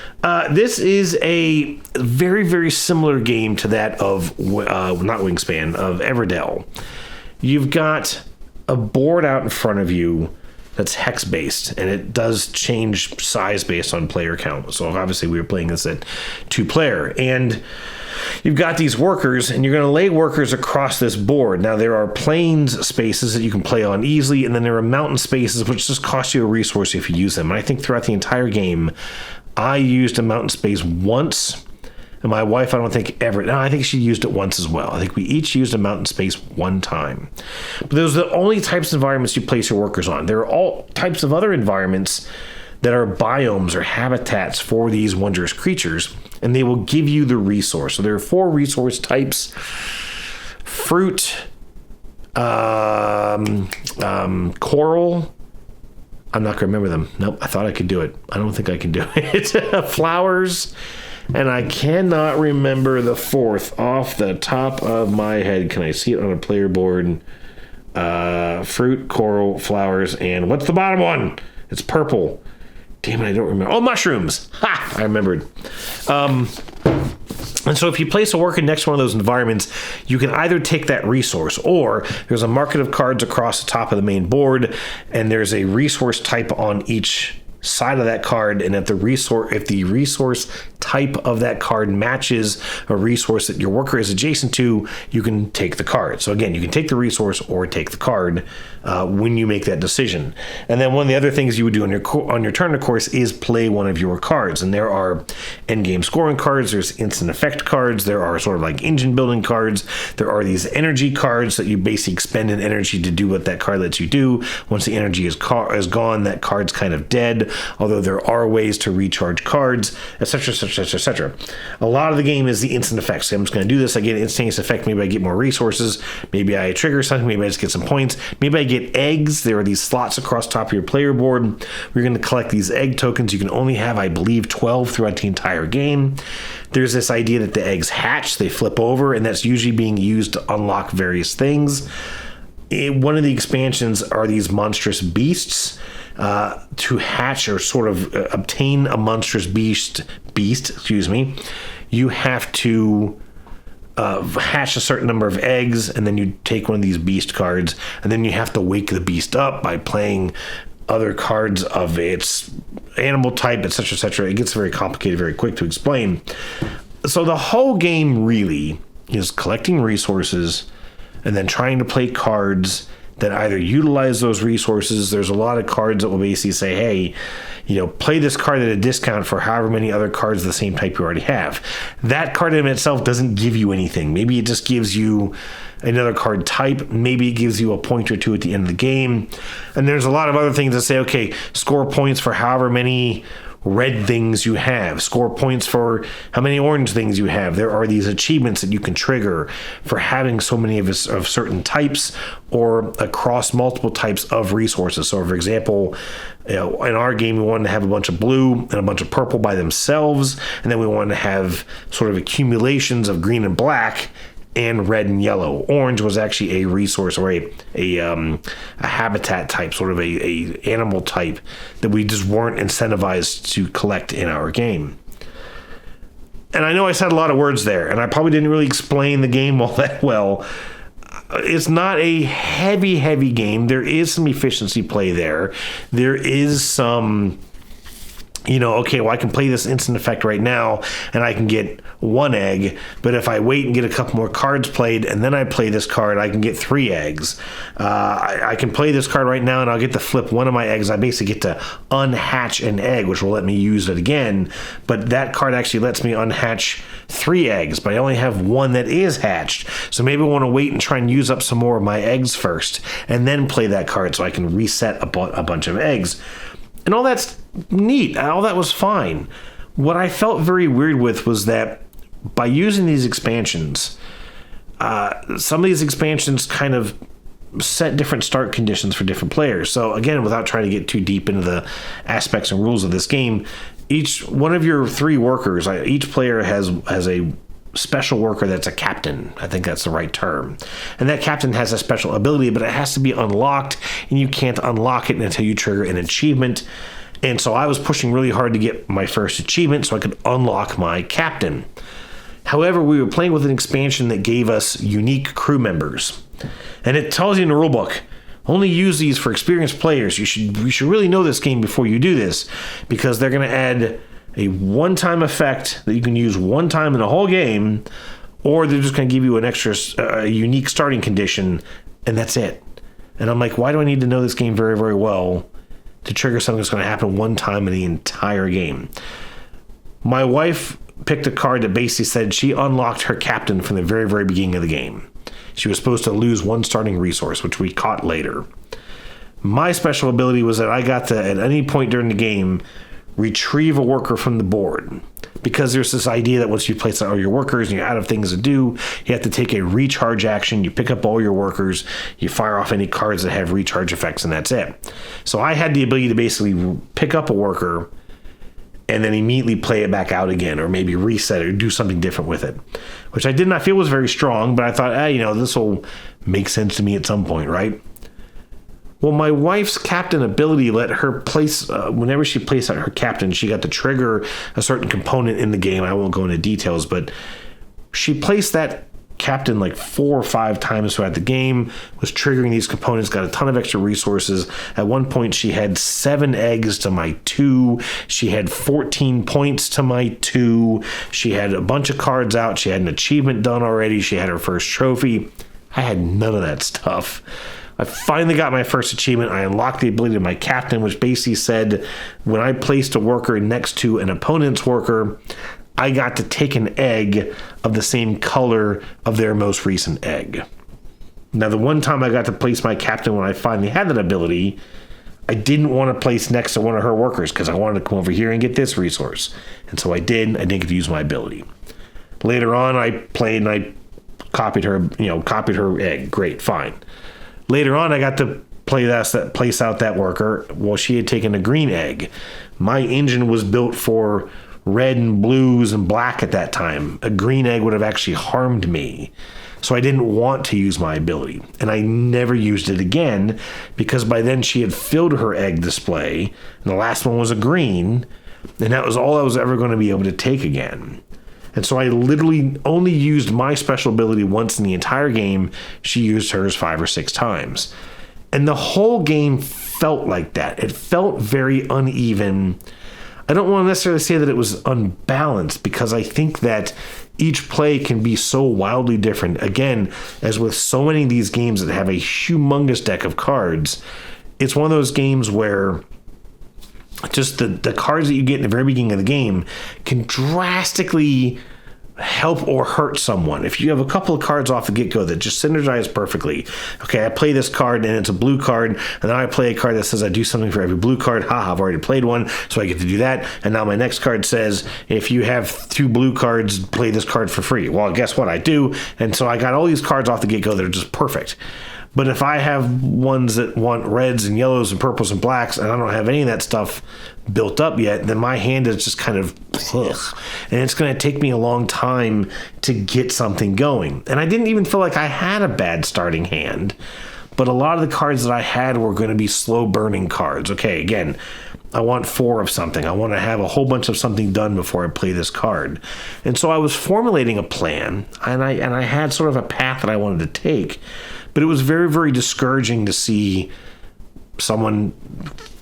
this is a very, very similar game to that of, not Wingspan, of Everdell. You've got a board out in front of you that's hex-based, and it does change size based on player count. So obviously we were playing this at 2-player, and you've got these workers, and you're going to lay workers across this board. Now, there are plains spaces that you can play on easily, and then there are mountain spaces, which just cost you a resource if you use them. And I think throughout the entire game, I used a mountain space once, and my wife, I don't think ever. No, I think she used it once as well. I think we each used a mountain space one time. But those are the only types of environments you place your workers on. There are all types of other environments that are biomes or habitats for these wondrous creatures, and they will give you the resource. So there are 4 resource types: fruit, coral. I'm not going to remember them. Nope, I thought I could do it. I don't think I can do it. Flowers, and I cannot remember the 4th off the top of my head. Can I see it on a player board? Fruit, coral, flowers, and what's the bottom one? It's purple. Damn it, I don't remember. Oh, mushrooms. Ha! I remembered. And so if you place a worker next to one of those environments, you can either take that resource, or there's a market of cards across the top of the main board, and there's a resource type on each side of that card, and if the resource type of that card matches a resource that your worker is adjacent to, you can take the card. So again, you can take the resource or take the card when you make that decision. And then one of the other things you would do on your turn, of course, is play one of your cards. And there are endgame scoring cards, there's instant effect cards, there are sort of like engine building cards, there are these energy cards that you basically expend an energy to do what that card lets you do. Once the energy is gone, that card's kind of dead, although there are ways to recharge cards, etc., etc., etc., etc. A lot of the game is the instant effects. I'm just going to do this. I get an instantaneous effect. Maybe I get more resources. Maybe I trigger something. Maybe I just get some points. Maybe I get eggs. There are these slots across the top of your player board. We're going to collect these egg tokens. You can only have, I believe, 12 throughout the entire game. There's this idea that the eggs hatch, they flip over, and that's usually being used to unlock various things. One of the expansions are these monstrous beasts. To hatch or sort of obtain a monstrous beast, you have to hatch a certain number of eggs, and then you take one of these beast cards, and then you have to wake the beast up by playing other cards of its animal type, etc., etc. It gets very complicated very quick to explain. So the whole game really is collecting resources and then trying to play cards that either utilize those resources. There's a lot of cards that will basically say, hey, play this card at a discount for however many other cards of the same type you already have. That card in itself doesn't give you anything. Maybe it just gives you another card type. Maybe it gives you a point or two at the end of the game. And there's a lot of other things that say, okay, score points for however many red things you have, score points for how many orange things you have. There are these achievements that you can trigger for having so many of certain types or across multiple types of resources. So for example, in our game, we wanted to have a bunch of blue and a bunch of purple by themselves, and then we wanted to have sort of accumulations of green and black and red and yellow. Orange was actually a resource or a habitat type, sort of a animal type that we just weren't incentivized to collect in our game. And I know I said a lot of words there, and I probably didn't really explain the game all that well. It's not a heavy game. There is some efficiency play there. There is some, okay, well, I can play this instant effect right now and I can get 1 egg, but if I wait and get a couple more cards played and then I play this card, I can get 3 eggs. I can play this card right now and I'll get to flip one of my eggs. I basically get to unhatch an egg, which will let me use it again, but that card actually lets me unhatch 3 eggs, but I only have 1 that is hatched. So maybe I want to wait and try and use up some more of my eggs first and then play that card so I can reset a bunch of eggs. And all that's neat. All that was fine. What I felt very weird with was that by using these expansions, some of these expansions kind of set different start conditions for different players. So again, without trying to get too deep into the aspects and rules of this game, each one of your 3 workers, each player has a special worker that's a captain. I think that's the right term. And that captain has a special ability, but it has to be unlocked, and you can't unlock it until you trigger an achievement. And so I was pushing really hard to get my first achievement so I could unlock my captain. However, we were playing with an expansion that gave us unique crew members. And it tells you in the rulebook, only use these for experienced players. You should really know this game before you do this, because they're going to add a one-time effect that you can use one time in the whole game, or they're just going to give you an extra unique starting condition, and that's it. And I'm like, why do I need to know this game very, very well to trigger something that's going to happen one time in the entire game? My wife picked a card that basically said she unlocked her captain from the very, very beginning of the game. She was supposed to lose 1 starting resource, which we caught later. My special ability was that I got to, at any point during the game, retrieve a worker from the board, because there's this idea that once you place all your workers and you're out of things to do, you have to take a recharge action. You pick up all your workers, you fire off any cards that have recharge effects, and that's it. So I had the ability to basically pick up a worker and then immediately play it back out again, or maybe reset it or do something different with it, which I did not feel was very strong, but I thought, this will make sense to me at some point, right? Well, my wife's captain ability let her place, whenever she placed out her captain, she got to trigger a certain component in the game. I won't go into details, but she placed that captain like 4 or 5 times throughout the game, was triggering these components, got a ton of extra resources. At one point, she had 7 eggs to my 2. She had 14 points to my 2. She had a bunch of cards out. She had an achievement done already. She had her first trophy. I had none of that stuff. I finally got my first achievement. I unlocked the ability of my captain, which basically said when I placed a worker next to an opponent's worker, I got to take an egg of the same color of their most recent egg. Now, the one time I got to place my captain when I finally had that ability, I didn't want to place next to one of her workers because I wanted to come over here and get this resource. And so I did. I didn't get to use my ability. Later on, I played and I copied her egg. Great, fine. Later on, I got to place out that worker. Well, she had taken a green egg. My engine was built for red and blues and black at that time. A green egg would have actually harmed me. So I didn't want to use my ability. And I never used it again because by then she had filled her egg display. And the last one was a green. And that was all I was ever going to be able to take again. And so I literally only used my special ability once in the entire game. She used hers 5 or 6 times. And the whole game felt like that. It felt very uneven. I don't want to necessarily say that it was unbalanced because I think that each play can be so wildly different. Again, as with so many of these games that have a humongous deck of cards, it's one of those games where just the cards that you get in the very beginning of the game can drastically help or hurt someone. If you have a couple of cards off the get-go that just synergize perfectly, okay, I play this card and it's a blue card, and then I play a card that says I do something for every blue card. I've already played one, so I get to do that. And now my next card says, if you have 2 blue cards, play this card for free. Well, guess what? I do. And so I got all these cards off the get-go that are just perfect. But if I have ones that want reds and yellows and purples and blacks, and I don't have any of that stuff built up yet, then my hand is just kind of ugh. And it's going to take me a long time to get something going. And I didn't even feel like I had a bad starting hand, but a lot of the cards that I had were going to be slow burning cards. Okay, again, I want 4 of something. I want to have a whole bunch of something done before I play this card. And so I was formulating a plan, and I had sort of a path that I wanted to take. But it was very, very discouraging to see someone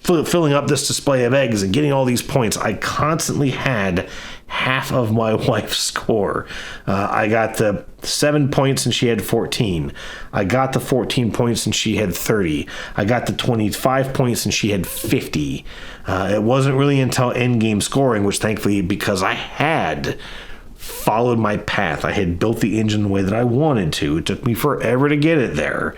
filling up this display of eggs and getting all these points. I constantly had half of my wife's score. I got the 7 points and she had 14. I got the 14 points and she had 30. I got the 25 points and she had 50. It wasn't really until endgame scoring, which thankfully, because I had followed my path, I had built the engine the way that I wanted to. It took me forever to get it there.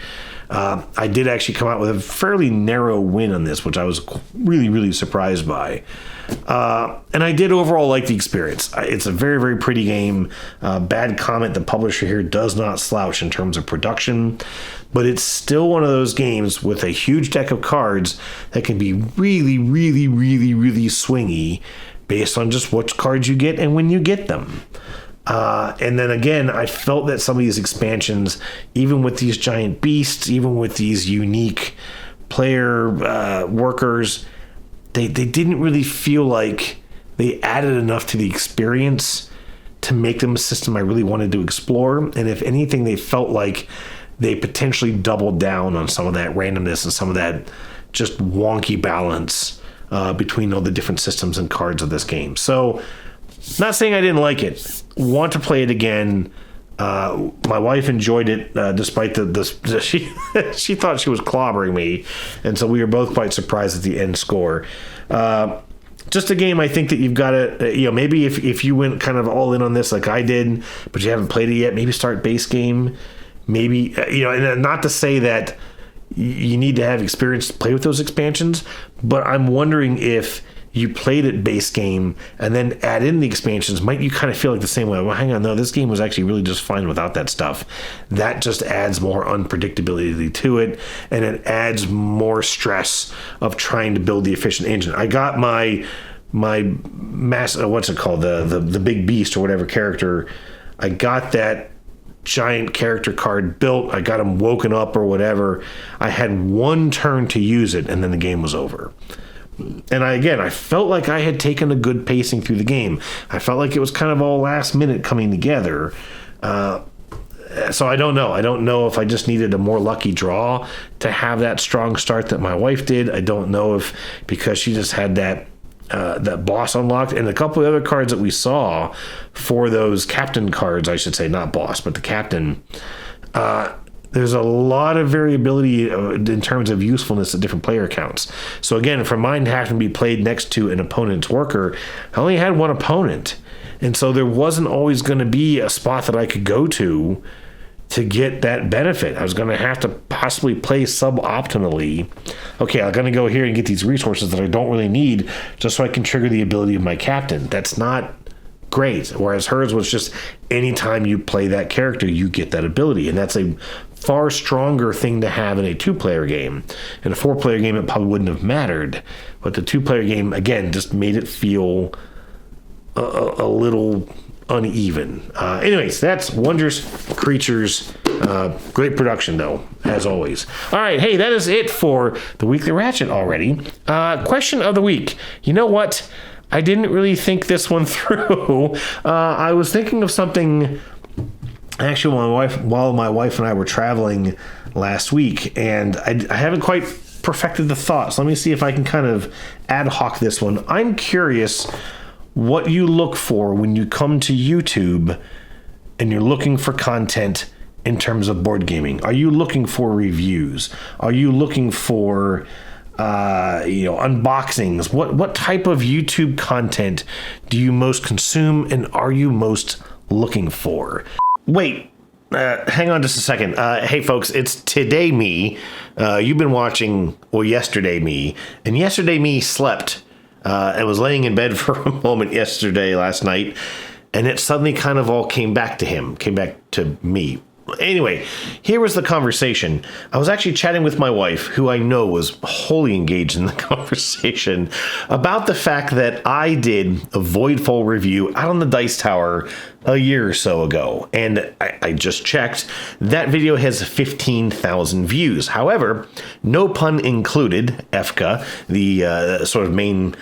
I did actually come out with a fairly narrow win on this, which I was really, really surprised by. And I did overall like the experience. It's a very, very pretty game. Bad comment, the publisher here does not slouch in terms of production, but it's still one of those games with a huge deck of cards that can be really, really, really, really swingy based on just which cards you get and when you get them. And then again, I felt that some of these expansions, even with these giant beasts, even with these unique player workers, they didn't really feel like they added enough to the experience to make them a system I really wanted to explore. And if anything, they felt like they potentially doubled down on some of that randomness and some of that just wonky balance between all the different systems and cards of this game. So, not saying I didn't like it. Want to play it again. My wife enjoyed it, despite she thought she was clobbering me, and so we were both quite surprised at the end score. Just a game I think that you've got to, maybe if you went kind of all in on this like I did, but you haven't played it yet, maybe start base game. Maybe, and not to say that you need to have experience to play with those expansions, but I'm wondering if you played it base game and then add in the expansions, might you kind of feel like the same way? Well, hang on, no, this game was actually really just fine without that stuff. That just adds more unpredictability to it, and it adds more stress of trying to build the efficient engine. I got my mass, what's it called, the big beast or whatever character. I got that giant character card built. I got him woken up or whatever. I had one turn to use it, and then the game was over. And I felt like I had taken a good pacing through the game. I felt like it was kind of all last minute coming together. So I don't know. I don't know if I just needed a more lucky draw to have that strong start that my wife did. I don't know if because she just had that boss unlocked, and a couple of other cards that we saw for those captain cards, I should say, not boss, but the captain. There's a lot of variability in terms of usefulness at different player counts. So again, for mine having to be played next to an opponent's worker, I only had one opponent. And so there wasn't always going to be a spot that I could go to to get that benefit. I was going to have to possibly play suboptimally. Okay, I'm going to go here and get these resources that I don't really need just so I can trigger the ability of my captain. That's not great. Whereas hers was just anytime you play that character, you get that ability. And that's a far stronger thing to have in a 2-player game. In a 4-player game, it probably wouldn't have mattered. But the 2-player game, again, just made it feel a little uneven. Anyways, that's Wondrous Creatures. Great production, though, as always. All right, hey, that is it for the Weekly Ratchet already. Question of the week. You know what? I didn't really think this one through. I was thinking of something, actually, while my wife and I were traveling last week, and I haven't quite perfected the thoughts. Let me see if I can kind of ad hoc this one. I'm curious what you look for when you come to YouTube and you're looking for content in terms of board gaming. Are you looking for reviews? Are you looking for unboxings? What type of YouTube content do you most consume, and are you most looking for? Wait, hang on just a second. Hey folks, it's Today Me. You've been watching, Yesterday Me, and Yesterday Me slept and was laying in bed for a moment last night, and it suddenly kind of all came back to me. Anyway, here was the conversation. I was actually chatting with my wife, who I know was wholly engaged in the conversation, about the fact that I did a Voidfall review out on the Dice Tower a year or so ago. And I just checked. That video has 15,000 views. However, no pun included, Efka, the sort of main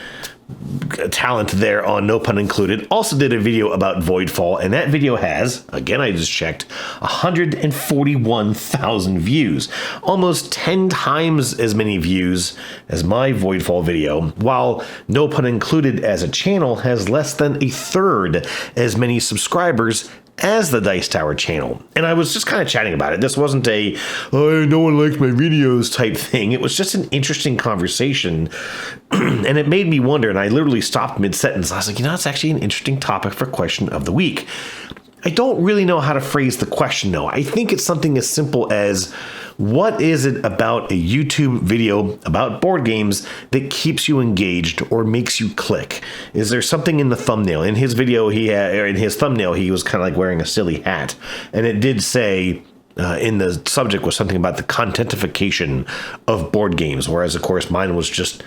talent there on No Pun Included, also did a video about Voidfall, and that video has, again I just checked, 141,000 views, almost 10 times as many views as my Voidfall video, while No Pun Included as a channel has less than a third as many subscribers as the Dice Tower channel. And I was just kind of chatting about it. This wasn't a, oh, no one likes my videos type thing. It was just an interesting conversation. And it made me wonder, and I literally stopped mid-sentence. I was like, it's actually an interesting topic for question of the week. I don't really know how to phrase the question, though. I think it's something as simple as, what is it about a YouTube video about board games that keeps you engaged or makes you click? Is there something in the thumbnail? In his video, in his thumbnail, he was kind of like wearing a silly hat. And it did say, in the subject was something about the contentification of board games. Whereas, of course, mine was just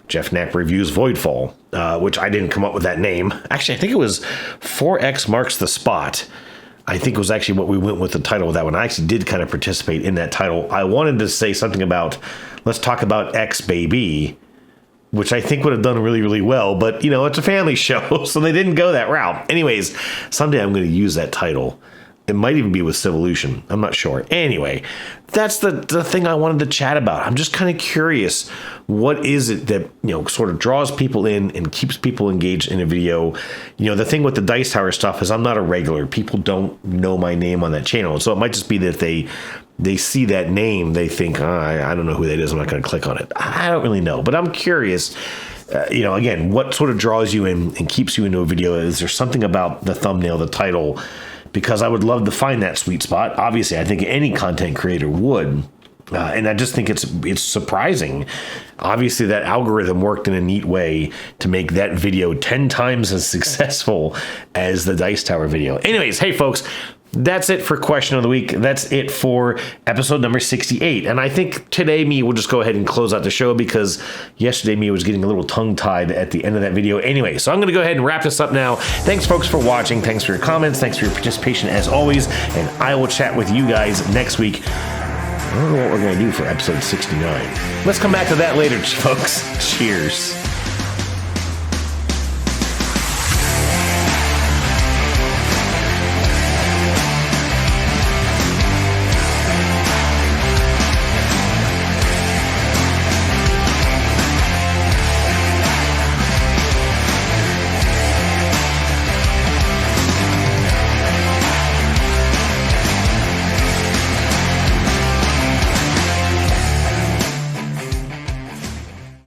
Jeff Knapp Reviews Voidfall, which I didn't come up with that name. Actually, I think it was 4X Marks the Spot. I think was actually what we went with the title of that one. I actually did kind of participate in that title. I wanted to say something about, let's talk about X Baby, which I think would have done really, really well. But, it's a family show, so they didn't go that route. Anyways, someday I'm going to use that title. It might even be with Civolution. I'm not sure. Anyway, that's the thing I wanted to chat about. I'm just kind of curious, what is it that, sort of draws people in and keeps people engaged in a video? The thing with the Dice Tower stuff is I'm not a regular. People don't know my name on that channel. So it might just be that if they see that name, they think, I don't know who that is. I'm not going to click on it. I don't really know, but I'm curious. Again, what sort of draws you in and keeps you into a video? Is there something about the thumbnail, the title? Because I would love to find that sweet spot. Obviously, I think any content creator would. And I just think it's surprising. Obviously, that algorithm worked in a neat way to make that video 10 times as successful as the Dice Tower video. Anyways, hey, folks. That's it for question of the week. That's it for episode number 68. And I think Today Me will just go ahead and close out the show because Yesterday Me was getting a little tongue-tied at the end of that video anyway. So I'm going to go ahead and wrap this up now. Thanks, folks, for watching. Thanks for your comments. Thanks for your participation as always. And I will chat with you guys next week. I don't know what we're going to do for episode 69. Let's come back to that later, folks. Cheers.